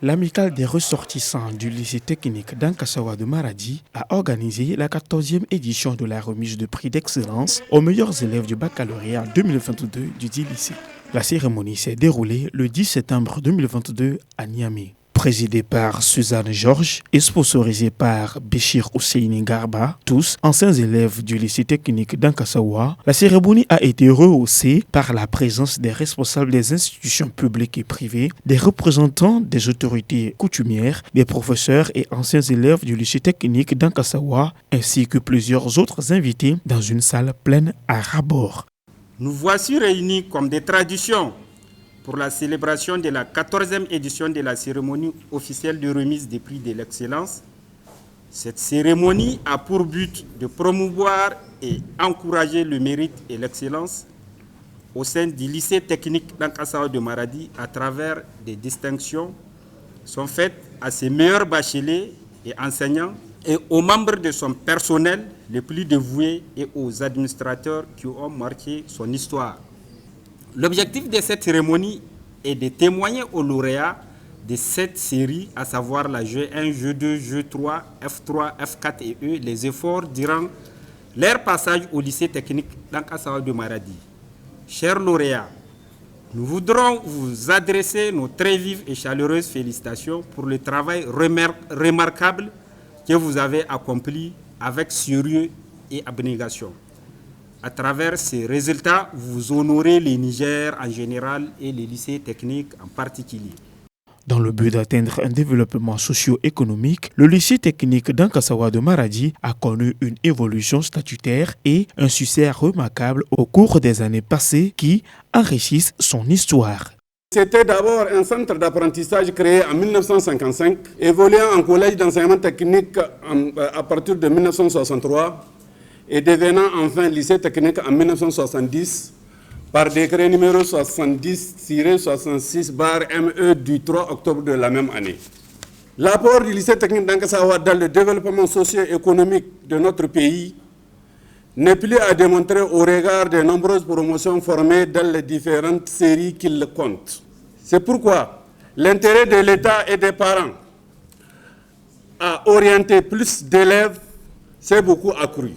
L'amicale des ressortissants du lycée technique d'Ankasawa de Maradi a organisé la 14e édition de la remise de prix d'excellence aux meilleurs élèves du baccalauréat 2022 du dit lycée. La cérémonie s'est déroulée le 10 septembre 2022 à Niamey. Présidée par Suzanne Georges et sponsorisée par Béchir Husseini Garba, tous anciens élèves du lycée technique d'Ankasawa, la cérémonie a été rehaussée par la présence des responsables des institutions publiques et privées, des représentants des autorités coutumières, des professeurs et anciens élèves du lycée technique d'Ankasawa, ainsi que plusieurs autres invités dans une salle pleine à ras-bord. Nous voici réunis comme des traditions pour la célébration de la 14e édition de la cérémonie officielle de remise des prix de l'excellence. Cette cérémonie a pour but de promouvoir et encourager le mérite et l'excellence au sein du lycée technique d'Ankasawa de Maradi à travers des distinctions sont faites à ses meilleurs bacheliers et enseignants et aux membres de son personnel les plus dévoués et aux administrateurs qui ont marqué son histoire. L'objectif de cette cérémonie est de témoigner aux lauréats de cette série, à savoir la G1, G2, G3, F3, F4 et E, les efforts durant leur passage au lycée technique d'Ankasawa de Maradi. Chers lauréats, nous voudrons vous adresser nos très vives et chaleureuses félicitations pour le travail remarquable que vous avez accompli avec sérieux et abnégation. À travers ces résultats, vous honorez le Niger en général et les lycées techniques en particulier. Dans le but d'atteindre un développement socio-économique, le lycée technique d'Ankasawa de Maradi a connu une évolution statutaire et un succès remarquable au cours des années passées qui enrichissent son histoire. C'était d'abord un centre d'apprentissage créé en 1955, évoluant en collège d'enseignement technique à partir de 1963 et devenant enfin lycée technique en 1970 par décret numéro 70-66/ME du 3 octobre de la même année. L'apport du lycée technique d'Ankasawa dans le développement socio-économique de notre pays n'est plus à démontrer au regard des nombreuses promotions formées dans les différentes séries qu'il compte. C'est pourquoi l'intérêt de l'État et des parents à orienter plus d'élèves s'est beaucoup accru.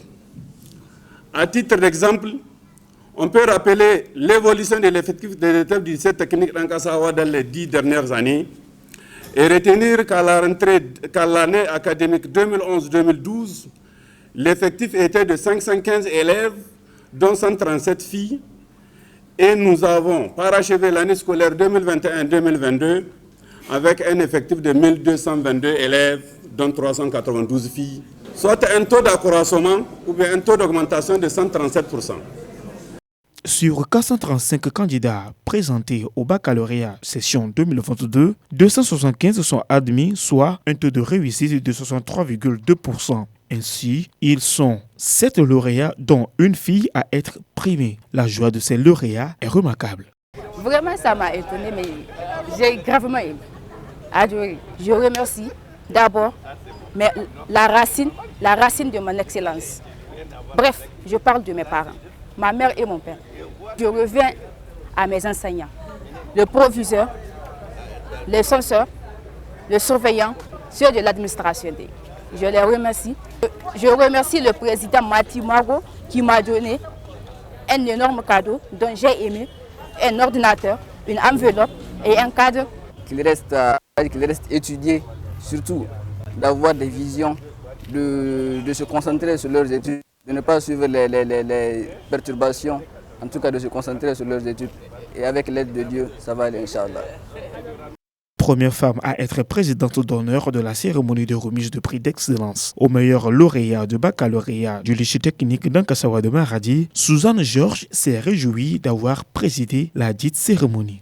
À titre d'exemple, on peut rappeler l'évolution de l'effectif des élèves du lycée technique d'Ankasawa dans les 10 dernières années et retenir qu'à l'année académique 2011-2012, l'effectif était de 515 élèves, dont 137 filles, et nous avons parachevé l'année scolaire 2021-2022 avec un effectif de 1222 élèves, dont 392 filles, soit un taux d'accroissement ou bien un taux d'augmentation de 137%. Sur 435 candidats présentés au baccalauréat session 2022, 275 sont admis, soit un taux de réussite de 63,2%. Ainsi, ils sont 7 lauréats, dont une fille à être primée. La joie de ces lauréats est remarquable. Vraiment, ça m'a étonné, mais j'ai gravement aimé. Adoré. Je remercie d'abord la racine de mon excellence. Bref, je parle de mes parents, ma mère et mon père. Je reviens à mes enseignants, le proviseur, les censeurs, le surveillant, ceux de l'administration. Je les remercie. Je remercie le président Mati Maro qui m'a donné un énorme cadeau dont j'ai aimé un ordinateur, une enveloppe et un cadre. Qu'il reste étudier, surtout d'avoir des visions, de se concentrer sur leurs études, de ne pas suivre les perturbations, en tout cas de se concentrer sur leurs études. Et avec l'aide de Dieu, ça va aller, Inch'Allah. Première femme à être présidente d'honneur de la cérémonie de remise de prix d'excellence au meilleur lauréat de baccalauréat du lycée technique d'Ankasawa de Maradi, Suzanne Georges s'est réjouie d'avoir présidé la dite cérémonie.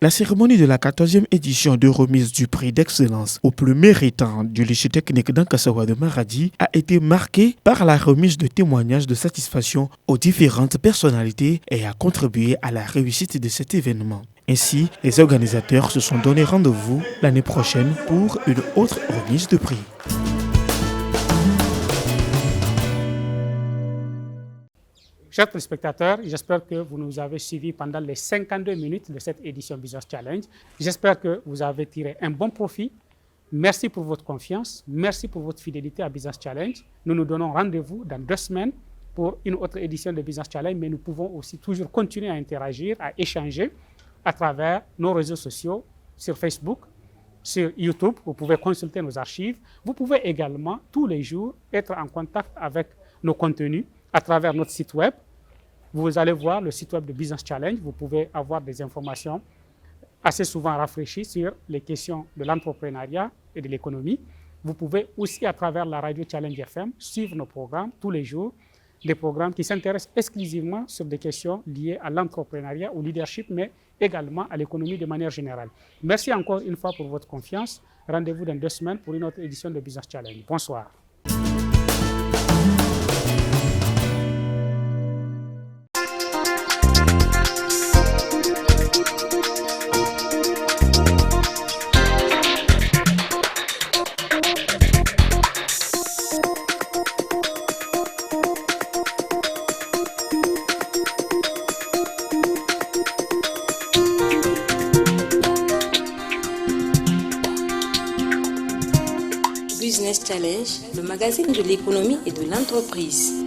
La cérémonie de la 14e édition de remise du prix d'excellence au plus méritant du lycée technique d'Ankasawa de Maradi a été marquée par la remise de témoignages de satisfaction aux différentes personnalités et a contribué à la réussite de cet événement. Ainsi, les organisateurs se sont donné rendez-vous l'année prochaine pour une autre remise de prix. Chers téléspectateurs, j'espère que vous nous avez suivis pendant les 52 minutes de cette édition Business Challenge. J'espère que vous avez tiré un bon profit. Merci pour votre confiance. Merci pour votre fidélité à Business Challenge. Nous nous donnons rendez-vous dans 2 semaines pour une autre édition de Business Challenge, mais nous pouvons aussi toujours continuer à interagir, à échanger à travers nos réseaux sociaux, sur Facebook, sur YouTube. Vous pouvez consulter nos archives. Vous pouvez également, tous les jours, être en contact avec nos contenus à travers notre site web. Vous allez voir le site web de Business Challenge. Vous pouvez avoir des informations assez souvent rafraîchies sur les questions de l'entrepreneuriat et de l'économie. Vous pouvez aussi, à travers la radio Challenge FM, suivre nos programmes tous les jours, des programmes qui s'intéressent exclusivement sur des questions liées à l'entrepreneuriat, au leadership, mais également à l'économie de manière générale. Merci encore une fois pour votre confiance. Rendez-vous dans 2 semaines pour une autre édition de Business Challenge. Bonsoir. Business Challenge, le magazine de l'économie et de l'entreprise.